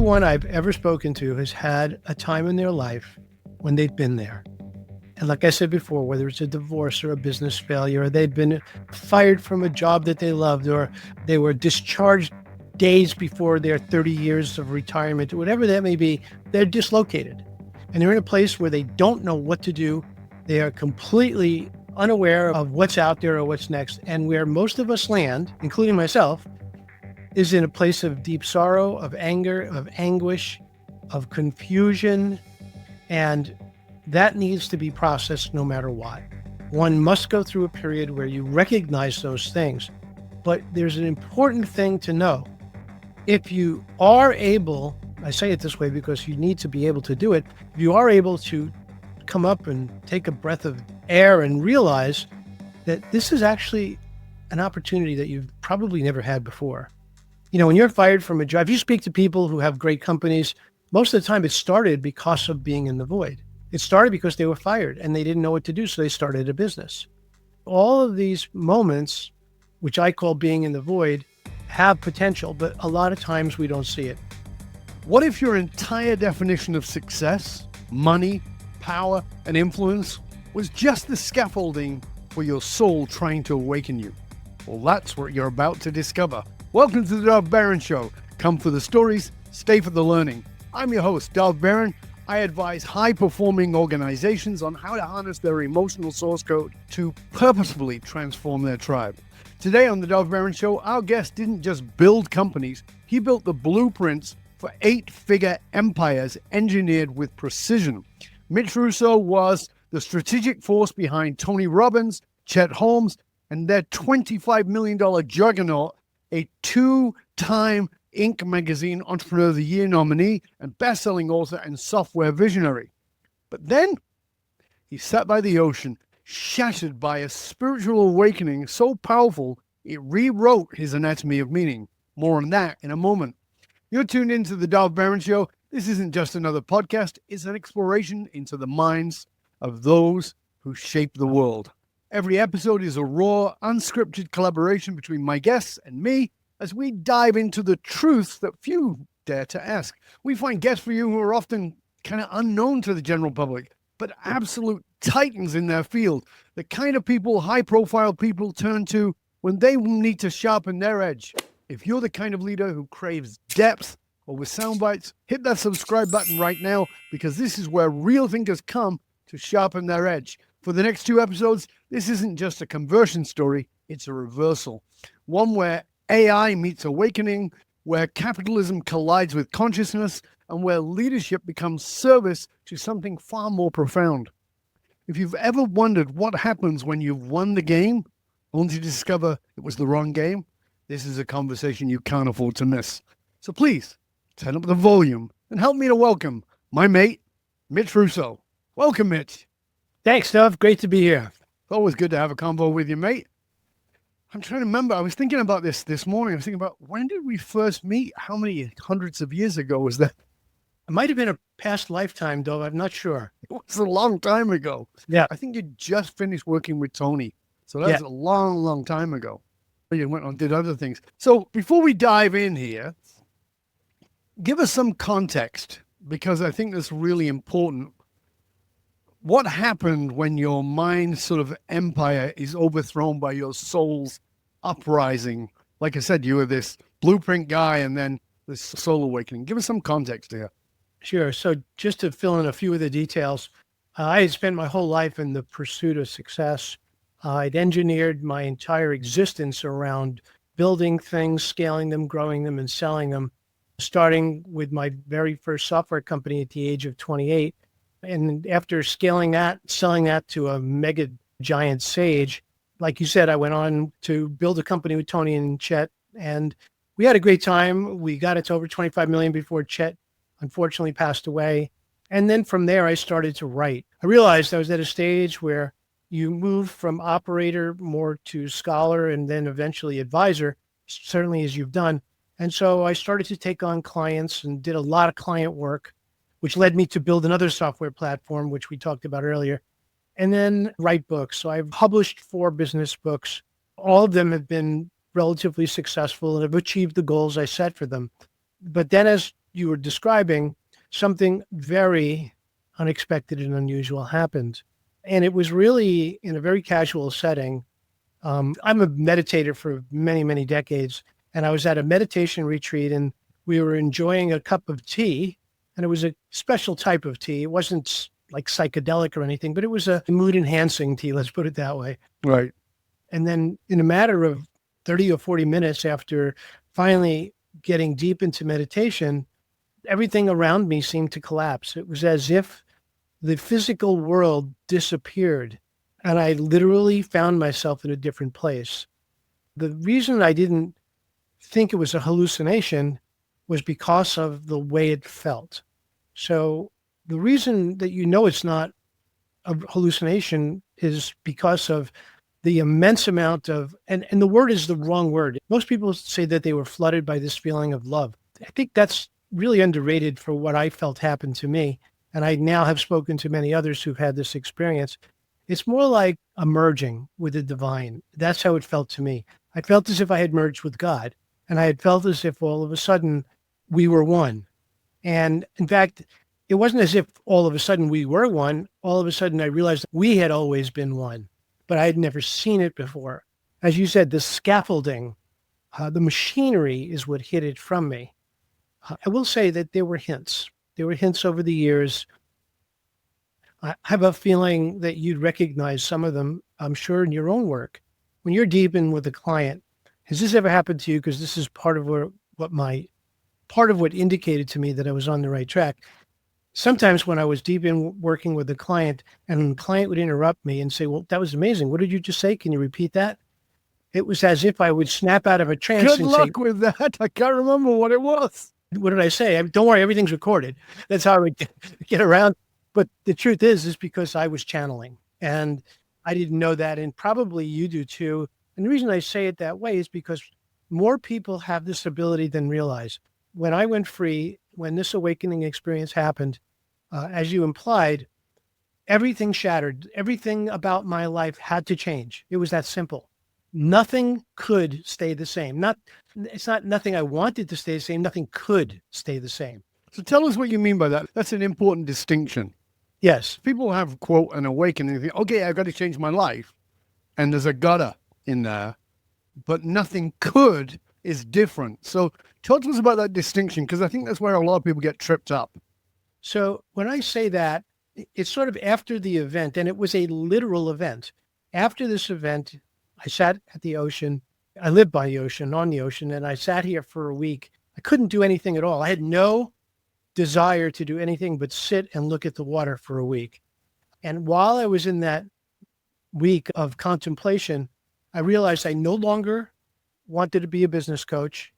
Everyone I've ever spoken to has had a time in their life when they've been there. And like I said before, whether it's a divorce or a business failure, or they've been fired from a job that they loved, or they were discharged days before their 30 years of retirement, or whatever that may be, they're dislocated. And they're in a place where they don't know what to do. They are completely unaware of what's out there or what's next. And where most of us land, including myself, is in a place of deep sorrow, of anger, of anguish, of confusion. And that needs to be processed no matter what. One must go through a period where you recognize those things. But there's an important thing to know. If you are able, I say it this way because you need to be able to do it, if you are able to come up and take a breath of air and realize that this is actually an opportunity that you've probably never had before. You know, when you're fired from a job, if you speak to people who have great companies, most of the time it started because of being in the void. It started because they were fired and they didn't know what to do, so they started a business. All of these moments, which I call being in the void, have potential, but a lot of times we don't see it. What if your entire definition of success, money, power, and influence was just the scaffolding for your soul trying to awaken you? Well, that's what you're about to discover. Welcome to the Dov Baron Show. Come for the stories, stay for the learning. I'm your host, Dov Baron. I advise high-performing organizations on how to harness their emotional source code to purposefully transform their tribe. Today on the Dov Baron Show, our guest didn't just build companies, he built the blueprints for 8-figure empires engineered with precision. Mitch Russo was the strategic force behind Tony Robbins, Chet Holmes, and their $25 million juggernaut, a 2-time Inc. magazine Entrepreneur of the Year nominee and best-selling author and software visionary. But then he sat by the ocean, shattered by a spiritual awakening so powerful it rewrote his anatomy of meaning. More on that in a moment. You're tuned into the Dov Baron Show. This isn't just another podcast. It's an exploration into the minds of those who shape the world. Every episode is a raw, unscripted collaboration between my guests and me as we dive into the truths that few dare to ask. We find guests for you who are often kind of unknown to the general public, but absolute titans in their field, the kind of people high-profile people turn to when they need to sharpen their edge. If you're the kind of leader who craves depth over sound bites, hit that subscribe button right now, because this is where real thinkers come to sharpen their edge. For the next 2 episodes, this isn't just a conversion story, it's a reversal. One where AI meets awakening, where capitalism collides with consciousness, and where leadership becomes service to something far more profound. If you've ever wondered what happens when you've won the game, only to discover it was the wrong game, this is a conversation you can't afford to miss. So please, turn up the volume and help me to welcome my mate, Mitch Russo. Welcome, Mitch. Thanks, Dov. Great to be here. It's always good to have a convo with you, mate. I'm trying to remember. I was thinking about this morning. I was thinking about, when did we first meet? How many hundreds of years ago was that? It might have been a past lifetime, Dov. I'm not sure. It was a long time ago. Yeah. I think you just finished working with Tony. So that's a long, long time ago. You went on and did other things. So before we dive in here, give us some context, because I think that's really important. What happened when your mind sort of empire is overthrown by your soul's uprising? Like I said, you were this blueprint guy and then this soul awakening. Give us some context here. Sure. So just to fill in a few of the details, I had spent my whole life in the pursuit of success. I'd engineered my entire existence around building things, scaling them, growing them, and selling them, starting with my very first software company at the age of 28. And after scaling that, selling that to a mega giant sage, like you said, I went on to build a company with Tony and Chet, and we had a great time. We got it to over 25 million before Chet unfortunately passed away. And then from there, I started to write. I realized I was at a stage where you move from operator more to scholar and then eventually advisor, certainly as you've done. And so I started to take on clients and did a lot of client work, which led me to build another software platform, which we talked about earlier, and then write books. So I've published 4 business books. All of them have been relatively successful and have achieved the goals I set for them. But then as you were describing, something very unexpected and unusual happened. And it was really in a very casual setting. I'm a meditator for many, many decades, and I was at a meditation retreat, and we were enjoying a cup of tea, and it was a special type of tea. It wasn't like psychedelic or anything, but it was a mood enhancing tea, let's put it that way. Right. And then in a matter of 30 or 40 minutes after finally getting deep into meditation, everything around me seemed to collapse. It was as if the physical world disappeared, and I literally found myself in a different place. The reason I didn't think it was a hallucination was because of the way it felt. So the reason that it's not a hallucination is because of the immense amount of, and the word is the wrong word. Most people say that they were flooded by this feeling of love. I think that's really underrated for what I felt happened to me. And I now have spoken to many others who've had this experience. It's more like a merging with the divine. That's how it felt to me. I felt as if I had merged with God, and I had felt as if all of a sudden we were one. And in fact, it wasn't as if all of a sudden we were one. All of a sudden I realized we had always been one, but I had never seen it before. As you said, the scaffolding, the machinery is what hid it from me. I will say that there were hints. There were hints over the years. I have a feeling that you'd recognize some of them, I'm sure, in your own work. When you're deep in with a client, has this ever happened to you? Because this is part of what indicated to me that I was on the right track. Sometimes when I was deep in working with a client, and the client would interrupt me and say, "Well, that was amazing. What did you just say? Can you repeat that?" It was as if I would snap out of a trance. Good luck with that. I can't remember what it was. What did I say? Don't worry, everything's recorded. That's how I would get around. But the truth is because I was channeling, and I didn't know that, and probably you do too. And the reason I say it that way is because more people have this ability than realize. When I went free, when this awakening experience happened, as you implied, everything shattered. Everything about my life had to change. It was that simple. Nothing could stay the same. It's not nothing I wanted to stay the same. Nothing could stay the same. So tell us what you mean by that. That's an important distinction. Yes. People have, quote, an awakening. They think, okay, I've got to change my life. And there's a gotta in there. But nothing could is different. So talk to us about that distinction, because I think that's where a lot of people get tripped up. So when I say that, it's sort of after the event, and it was a literal event. After this event, I sat at the ocean. I lived by the ocean, on the ocean, and I sat here for a week. I couldn't do anything at all. I had no desire to do anything but sit and look at the water for a week. And while I was in that week of contemplation, I realized I no longer wanted to be a business coach.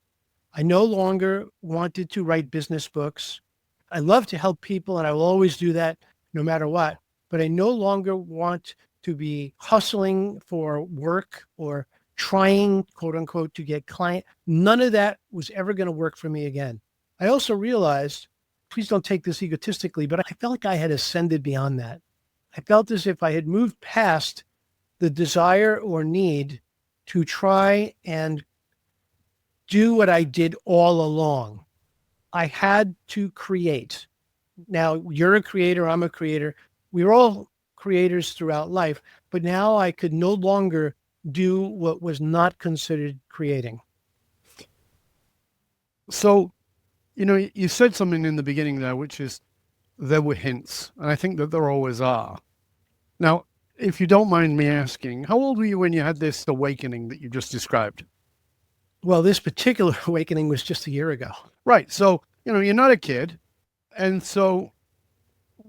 I no longer wanted to write business books. I love to help people, and I will always do that no matter what. But I no longer want to be hustling for work or trying, quote unquote, to get client. None of that was ever going to work for me again. I also realized, please don't take this egotistically, but I felt like I had ascended beyond that. I felt as if I had moved past the desire or need to try and do what I did all along. I had to create. Now, you're a creator, I'm a creator. We're all creators throughout life, but now I could no longer do what was not considered creating. So, you said something in the beginning there, which is there were hints, and I think that there always are. Now, if you don't mind me asking, how old were you when you had this awakening that you just described? Well, this particular awakening was just a year ago. Right. So, you're not a kid. And so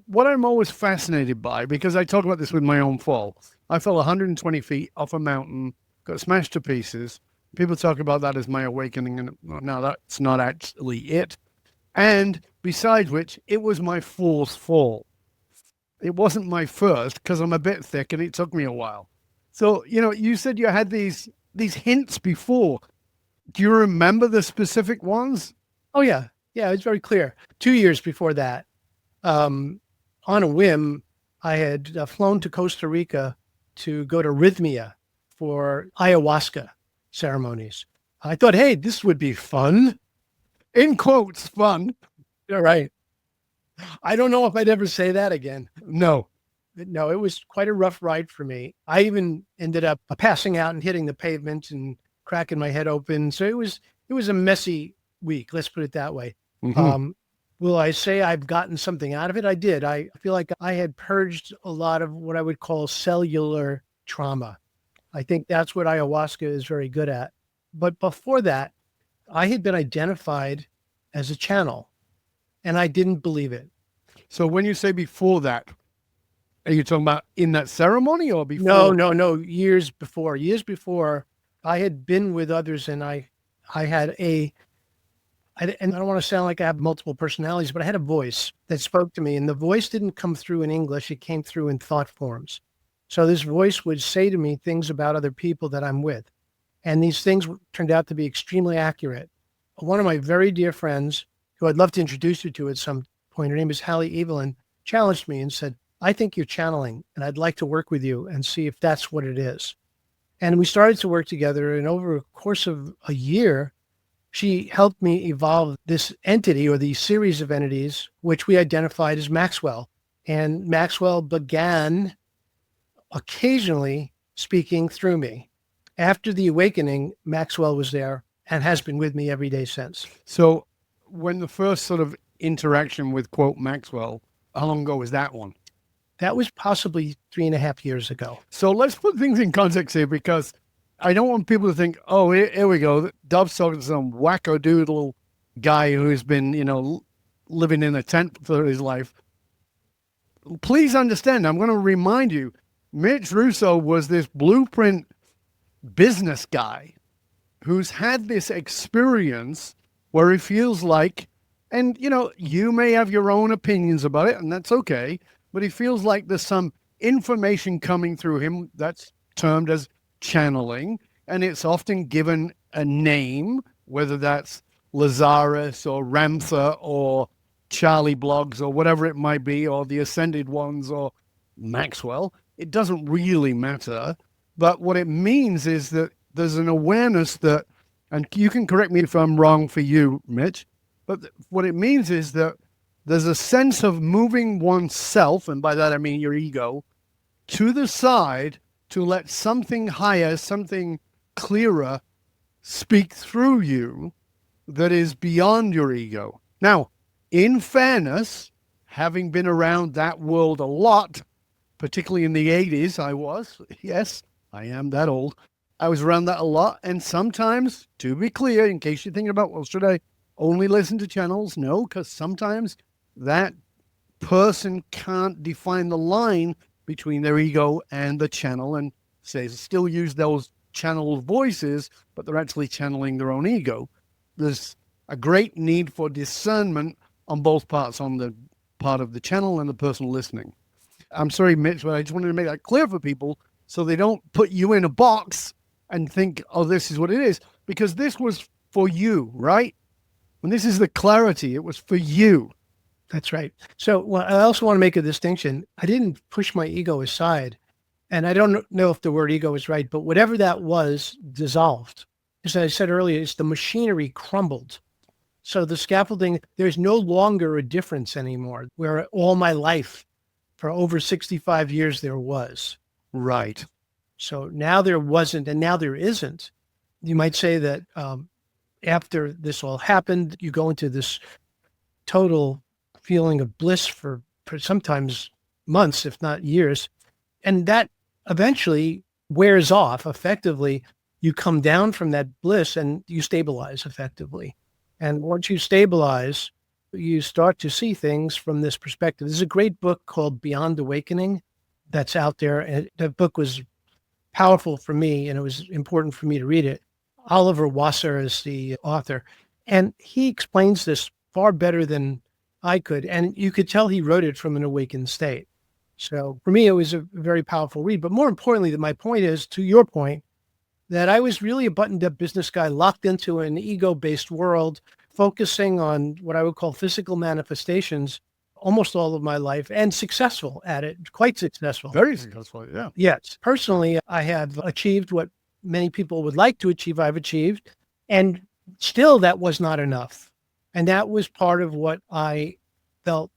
what I'm always fascinated by, because I talk about this with my own fall, I fell 120 feet off a mountain, got smashed to pieces. People talk about that as my awakening, and no, that's not actually it. And besides which, it was my fourth fall. It wasn't my first, because I'm a bit thick and it took me a while. So, you said you had these hints before. Do you remember the specific ones? Oh, yeah. Yeah, it's very clear. 2 years before that, on a whim, I had flown to Costa Rica to go to Rhythmia for ayahuasca ceremonies. I thought, hey, this would be fun. In quotes, fun. You're right. I don't know if I'd ever say that again. No. No, it was quite a rough ride for me. I even ended up passing out and hitting the pavement and cracking my head open. So it was a messy week. Let's put it that way. Mhm. Um, will I say I've gotten something out of it? I did. I feel like I had purged a lot of what I would call cellular trauma. I think that's what ayahuasca is very good at. But before that, I had been identified as a channel and I didn't believe it. So when you say before that, are you talking about in that ceremony or before? No. Years before, I had been with others, and I had and I don't want to sound like I have multiple personalities, but I had a voice that spoke to me, and the voice didn't come through in English; it came through in thought forms. So this voice would say to me things about other people that I'm with, and these things turned out to be extremely accurate. One of my very dear friends, who I'd love to introduce you to at some point, her name is Hallie Evelyn, challenged me and said, I think you're channeling, and I'd like to work with you and see if that's what it is. And we started to work together, and over a course of a year, she helped me evolve this entity or the series of entities, which we identified as Maxwell. And Maxwell began occasionally speaking through me. After the awakening, Maxwell was there and has been with me every day since. So when the first sort of interaction with, quote, Maxwell, how long ago was that one? That was possibly 3.5 years ago. So let's put things in context here, because I don't want people to think, oh, here we go. Dov's talking to some wacko-doodle guy who's been, living in a tent for his life. Please understand, I'm going to remind you, Mitch Russo was this blueprint business guy who's had this experience where he feels like, and, you may have your own opinions about it, and that's okay, but he feels like there's some information coming through him that's termed as channeling, and it's often given a name, whether that's Lazarus or Ramtha or Charlie Blogs or whatever it might be, or the Ascended Ones or Maxwell. It doesn't really matter. But what it means is that there's an awareness that, and you can correct me if I'm wrong for you, Mitch, but what it means is that there's a sense of moving oneself, and by that I mean your ego, to the side to let something higher, something clearer speak through you that is beyond your ego. Now, in fairness, having been around that world a lot, particularly in the 80s, yes, I am that old. I was around that a lot. And sometimes, to be clear, in case you're thinking about, well, should I only listen to channels? No, because sometimes that person can't define the line between their ego and the channel, and still use those channel voices, but they're actually channeling their own ego. There's a great need for discernment on both parts, on the part of the channel and the person listening. I'm sorry, Mitch, but I just wanted to make that clear for people so they don't put you in a box and think, oh, this is what it is, because this was for you, right? When this is the clarity, it was for you. That's right. So I also want to make a distinction. I didn't push my ego aside. And I don't know if the word ego is right, but whatever that was dissolved. As I said earlier, it's the machinery crumbled. So the scaffolding, there's no longer a difference anymore, where all my life for over 65 years there was. Right. So now there wasn't, and now there isn't. You might say that after this all happened, you go into this total feeling of bliss for sometimes months, if not years. And that eventually wears off. Effectively, you come down from that bliss and you stabilize effectively. And once you stabilize, you start to see things from this perspective. There's a great book called Beyond Awakening that's out there. And that book was powerful for me, and it was important for me to read it. Oliver Wasser is the author, and he explains this far better than I could. And you could tell he wrote it from an awakened state. So for me, it was a very powerful read. But more importantly, my point is, to your point, that I was really a buttoned up business guy locked into an ego-based world, focusing on what I would call physical manifestations almost all of my life, and successful at it, quite successful. Very successful, yeah. Yes. Personally, I have achieved what many people would like to achieve, I've achieved. And still, that was not enough. And that was part of what I felt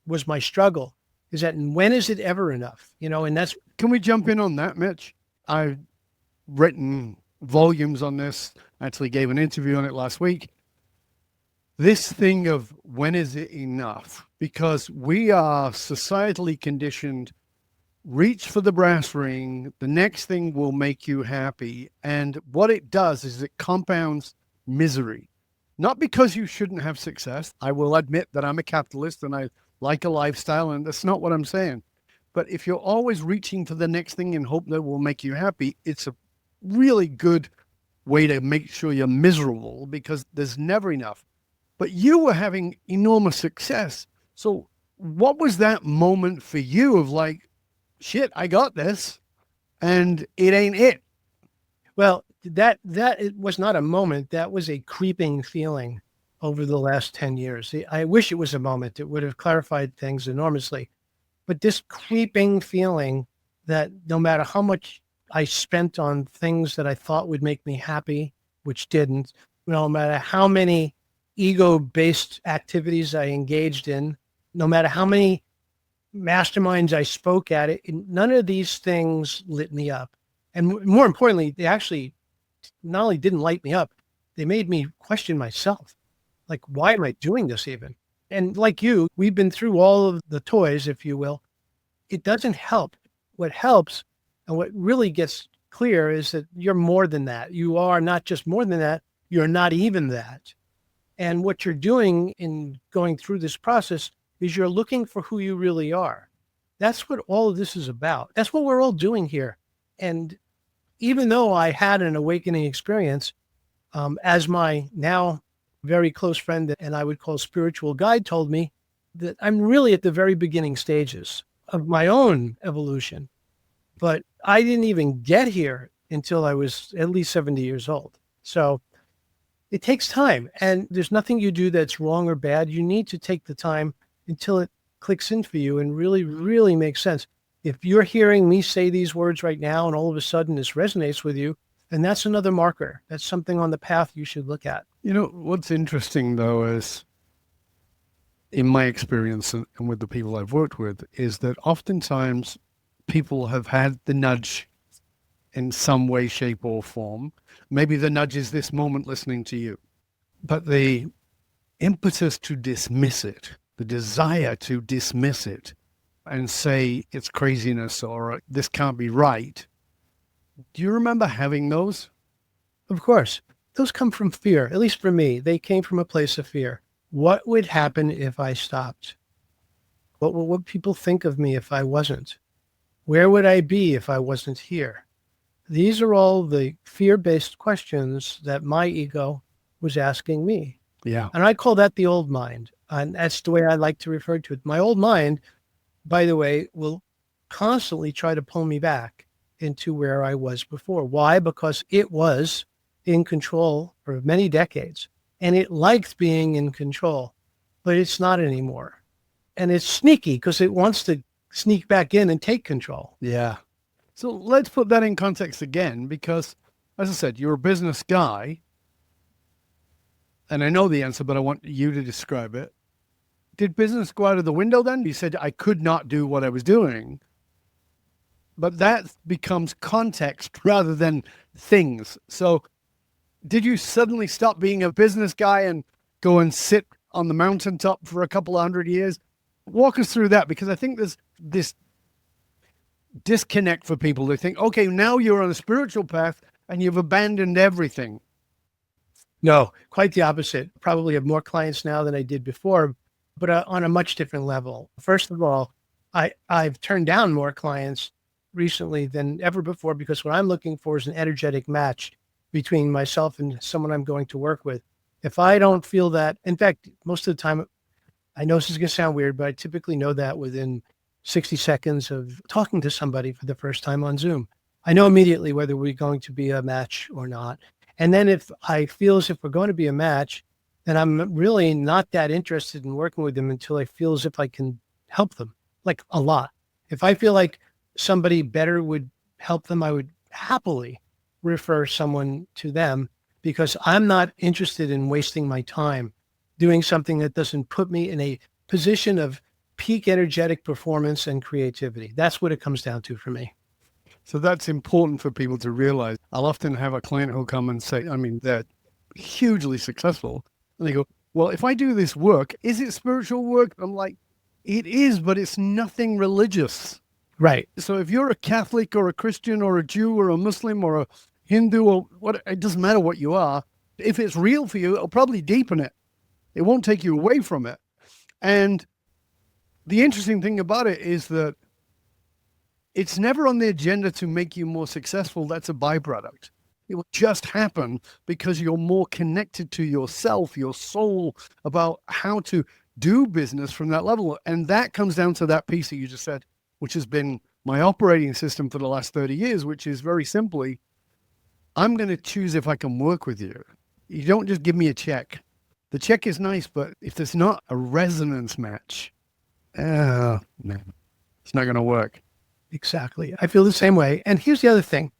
was my struggle, is that when is it ever enough? And that's, Can we jump in on that, Mitch? I've written volumes on this, actually gave an interview on it last week. This thing of when is it enough? Because we are societally conditioned, reach for the brass ring, the next thing will make you happy. And what it does is it compounds misery. Not because you shouldn't have success. I will admit that I'm a capitalist and I like a lifestyle, and that's not what I'm saying. But if you're always reaching for the next thing in hope that will make you happy, it's a really good way to make sure you're miserable, because there's never enough. But you were having enormous success. So what was that moment for you of like, shit, I got this and it ain't it? well, that it was not a moment. That was a creeping feeling over the last 10 years. I wish it was a moment. It would have clarified things enormously. But this creeping feeling that no matter how much I spent on things that I thought would make me happy, which didn't, no matter how many ego-based activities I engaged in, no matter how many masterminds I spoke at it, none of these things lit me up. And more importantly, they actually not only didn't light me up, they made me question myself. Like, why am I doing this even? And like you, we've been through all of the toys, if you will. It doesn't help. What helps and what really gets clear is that you're more than that. You are not just more than that, you're not even that. And what you're doing in going through this process is you're looking for who you really are. That's what all of this is about. That's what we're all doing here. And even though I had an awakening experience, as my now very close friend and I would call spiritual guide told me, that I'm really at the very beginning stages of my own evolution. But I didn't even get here until I was at least 70 years old. So it takes time, and there's nothing you do that's wrong or bad. You need to take the time until it clicks in for you and really, really makes sense. If you're hearing me say these words right now and all of a sudden this resonates with you, then that's another marker. That's something on the path you should look at. You know, what's interesting though is, in my experience and with the people I've worked with, is that oftentimes people have had the nudge in some way, shape, or form. Maybe the nudge is this moment listening to you, but the impetus to dismiss it, the desire to dismiss it and say it's craziness or this can't be right. Do you remember having those? Of course, those come from fear. At least for me, they came from a place of fear. What would happen if I stopped? What would people think of me if I wasn't? Where would I be if I wasn't here? These are all the fear-based questions that my ego was asking me. Yeah. And I call that the old mind. And that's the way I like to refer to it. My old mind, by the way, will constantly try to pull me back into where I was before. Why? Because it was in control for many decades. And it liked being in control, but it's not anymore. And it's sneaky because it wants to sneak back in and take control. Yeah. So let's put that in context again, because as I said, you're a business guy. And I know the answer, but I want you to describe it. Did business go out of the window then? You said I could not do what I was doing. But that becomes context rather than things. So did you suddenly stop being a business guy and go and sit on the mountaintop for a couple of 100 years? Walk us through that, because I think there's this disconnect for people. They think, okay, now you're on a spiritual path and you've abandoned everything. No, quite the opposite. Probably have more clients now than I did before, but on a much different level. First of all, I've turned down more clients recently than ever before, because what I'm looking for is an energetic match between myself and someone I'm going to work with. If I don't feel that, in fact, most of the time, I know this is going to sound weird, but I typically know that within 60 seconds of talking to somebody for the first time on Zoom. I know immediately whether we're going to be a match or not. And then if I feel as if we're going to be a match, then I'm really not that interested in working with them until I feel as if I can help them, like a lot. If I feel like somebody better would help them, I would happily refer someone to them, because I'm not interested in wasting my time doing something that doesn't put me in a position of peak energetic performance and creativity. That's what it comes down to for me. So that's important for people to realize. I'll often have a client who'll come and say, they're hugely successful. And they go, well, if I do this work, is it spiritual work? I'm like, it is, but it's nothing religious. Right. So if you're a Catholic or a Christian or a Jew or a Muslim or a Hindu or what, it doesn't matter what you are. If it's real for you, it'll probably deepen it. It won't take you away from it. And the interesting thing about it is that it's never on the agenda to make you more successful. That's a byproduct. It will just happen because you're more connected to yourself, your soul, about how to do business from that level. And that comes down to that piece that you just said, which has been my operating system for the last 30 years, which is very simply, I'm going to choose if I can work with you. You don't just give me a check. The check is nice, but if there's not a resonance match, man, it's not going to work. Exactly. I feel the same way. And here's the other thing.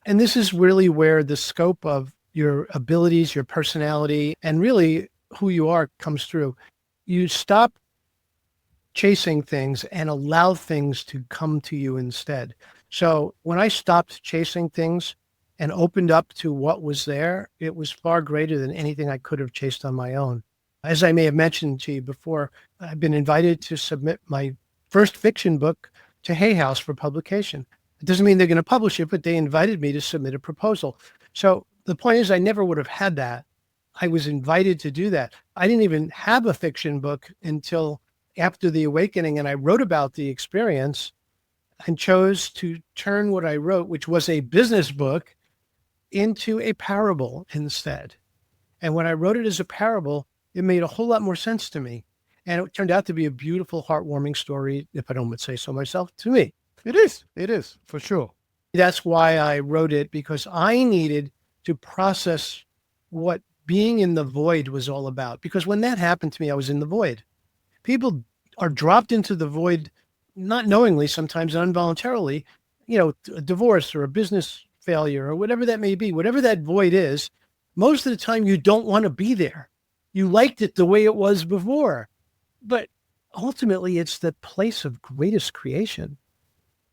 And this is really where the scope of your abilities, your personality, and really who you are comes through. You stop chasing things and allow things to come to you instead. So when I stopped chasing things and opened up to what was there, it was far greater than anything I could have chased on my own. As I may have mentioned to you before, I've been invited to submit my first fiction book to Hay House for publication. It doesn't mean they're going to publish it, but they invited me to submit a proposal. So the point is, I never would have had that. I was invited to do that. I didn't even have a fiction book until after the awakening, and I wrote about the experience and chose to turn what I wrote, which was a business book, into a parable instead. And when I wrote it as a parable, it made a whole lot more sense to me. And it turned out to be a beautiful, heartwarming story, if I don't say so myself, to me. It is, for sure. That's why I wrote it, because I needed to process what being in the void was all about. Because when that happened to me, I was in the void. People are dropped into the void, not knowingly, sometimes involuntarily, a divorce or a business failure or whatever that may be, whatever that void is. Most of the time, you don't want to be there. You liked it the way it was before. But ultimately, it's the place of greatest creation.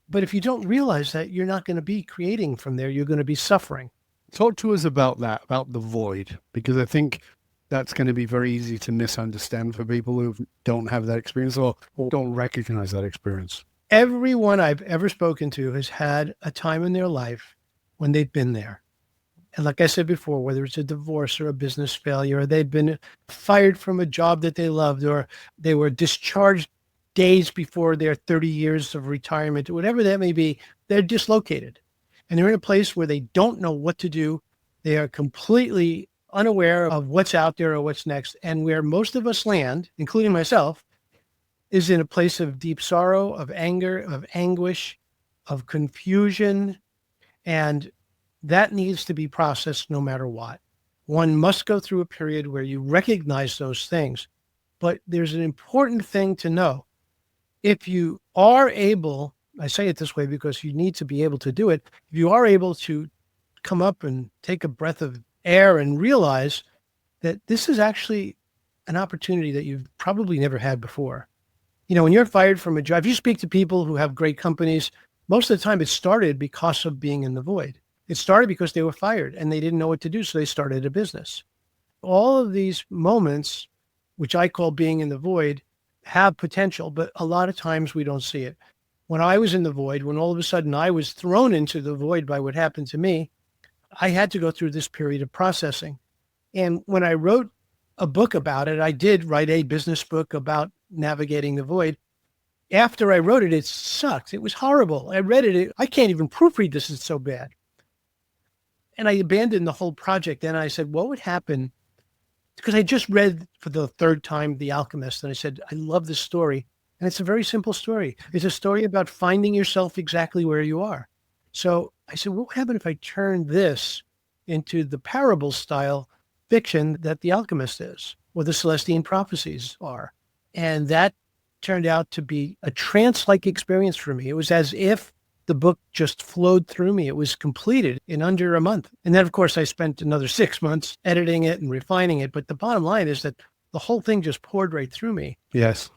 But if you don't realize that, you're not going to be creating from there. You're going to be suffering. Talk to us about that, about the void, because I think that's going to be very easy to misunderstand for people who don't have that experience or don't recognize that experience. Everyone I've ever spoken to has had a time in their life when they've been there. And like I said before, whether it's a divorce or a business failure, or they've been fired from a job that they loved, or they were discharged days before their 30 years of retirement, or whatever that may be, they're dislocated. And they're in a place where they don't know what to do. They are completely unaware of what's out there or what's next. And where most of us land, including myself, is in a place of deep sorrow, of anger, of anguish, of confusion. And that needs to be processed no matter what. One must go through a period where you recognize those things. But there's an important thing to know. If you are able, I say it this way because you need to be able to do it, if you are able to come up and take a breath of air and realize that this is actually an opportunity that you've probably never had before. When you're fired from a job, if you speak to people who have great companies, most of the time it started because of being in the void. It started because they were fired and they didn't know what to do, so they started a business. All of these moments, which I call being in the void, have potential, but a lot of times we don't see it. When I was in the void, when all of a sudden I was thrown into the void by what happened to me, I had to go through this period of processing. And when I wrote a book about it, I did write a business book about navigating the void. After I wrote it, it sucked. It was horrible. I read it. I can't even proofread this. It's so bad. And I abandoned the whole project. And I said, what would happen? Because I just read for the third time The Alchemist. And I said, I love this story. And it's a very simple story. It's a story about finding yourself exactly where you are. So I said, what would happen if I turned this into the parable style fiction that The Alchemist is, or the Celestine Prophecies are? And that turned out to be a trance-like experience for me. It was as if the book just flowed through me. It was completed in under a month. And then, of course, I spent another 6 months editing it and refining it. But the bottom line is that the whole thing just poured right through me. Yes.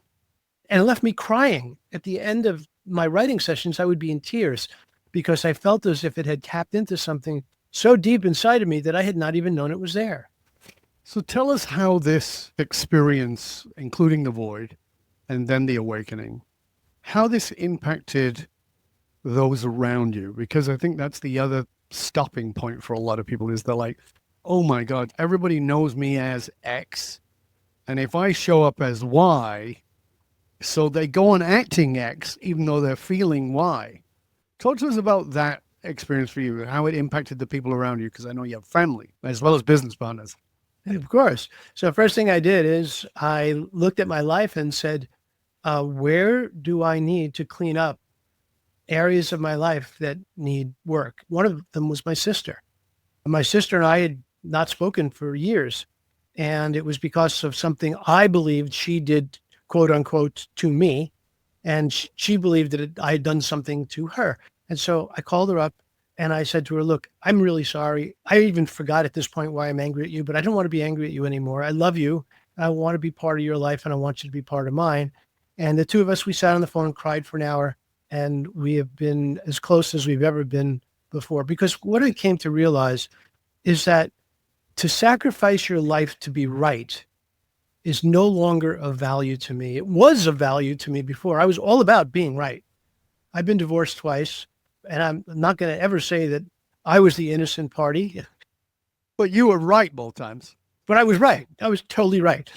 And it left me crying. At the end of my writing sessions, I would be in tears because I felt as if it had tapped into something so deep inside of me that I had not even known it was there. So tell us how this experience, including the void and then the awakening, how this impacted those around you, because I think that's the other stopping point for a lot of people is they're like, oh my God, everybody knows me as X. And if I show up as Y, so they go on acting X, even though they're feeling Y. Talk to us about that experience for you, how it impacted the people around you, because I know you have family as well as business partners. Of course. So first thing I did is I looked at my life and said, where do I need to clean up areas of my life that need work? One of them was my sister. My sister and I had not spoken for years. And it was because of something I believed she did, quote unquote, to me. And she believed that I had done something to her. And so I called her up and I said to her, look, I'm really sorry. I even forgot at this point why I'm angry at you, but I don't want to be angry at you anymore. I love you. I want to be part of your life and I want you to be part of mine. And the two of us, we sat on the phone and cried for an hour. And we have been as close as we've ever been before. Because what I came to realize is that to sacrifice your life to be right is no longer of value to me. It was of value to me before. I was all about being right. I've been divorced twice, and I'm not going to ever say that I was the innocent party. But you were right both times. But I was right. I was totally right.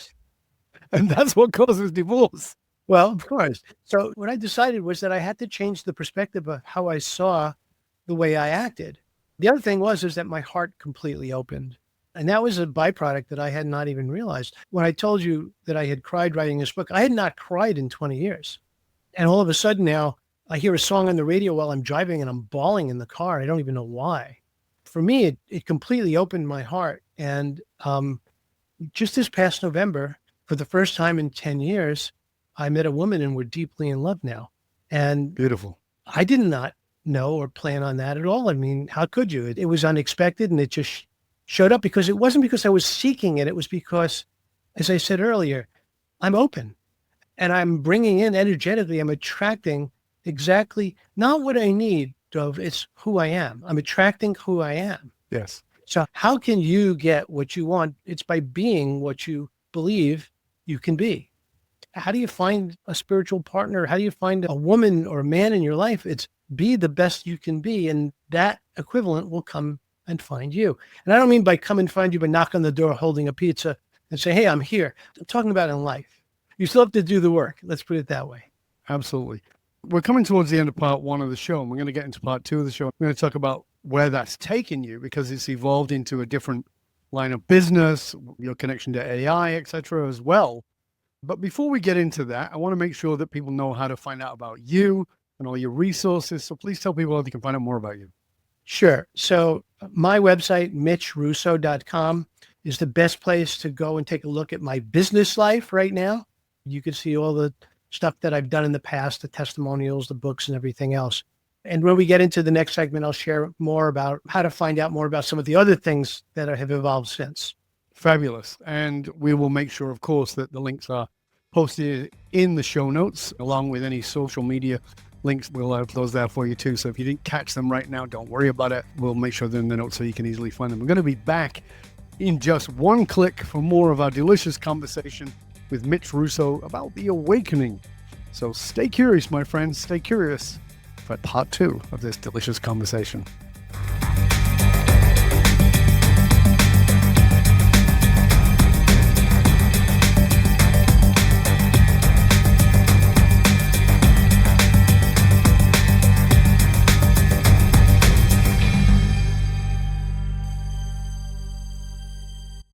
And that's what causes divorce. Well, of course. So what I decided was that I had to change the perspective of how I saw the way I acted. The other thing is that my heart completely opened. And that was a byproduct that I had not even realized. When I told you that I had cried writing this book, I had not cried in 20 years. And all of a sudden now I hear a song on the radio while I'm driving and I'm bawling in the car. I don't even know why. For me, it completely opened my heart. And just this past November, for the first time in 10 years, I met a woman and we're deeply in love now. And beautiful. I did not know or plan on that at all. I mean, how could you? It was unexpected and it just showed up because it wasn't because I was seeking it. It was because, as I said earlier, I'm open and I'm bringing in energetically, I'm attracting exactly not what I need, Dov, it's who I am. I'm attracting who I am. Yes. So how can you get what you want? It's by being what you believe you can be. How do you find a spiritual partner? How do you find a woman or a man in your life? It's be the best you can be. And that equivalent will come and find you. And I don't mean by come and find you, but knock on the door holding a pizza and say, hey, I'm here. I'm talking about in life. You still have to do the work. Let's put it that way. Absolutely. We're coming towards the end of part one of the show, and we're going to get into part two of the show. We're going to talk about where that's taken you because it's evolved into a different line of business, your connection to AI, etc. as well. But before we get into that, I want to make sure that people know how to find out about you and all your resources. So please tell people how they can find out more about you. Sure. So my website, mitchrusso.com, is the best place to go and take a look at my business life right now. You can see all the stuff that I've done in the past, the testimonials, the books, and everything else. And when we get into the next segment, I'll share more about how to find out more about some of the other things that have evolved since. Fabulous. And we will make sure, of course, that the links are posted in the show notes, along with any social media links. We'll have those there for you too. So if you didn't catch them right now, don't worry about it. We'll make sure they're in the notes so you can easily find them. We're going to be back in just one click for more of our delicious conversation with Mitch Russo about the awakening. So stay curious, my friends. Stay curious for part two of this delicious conversation.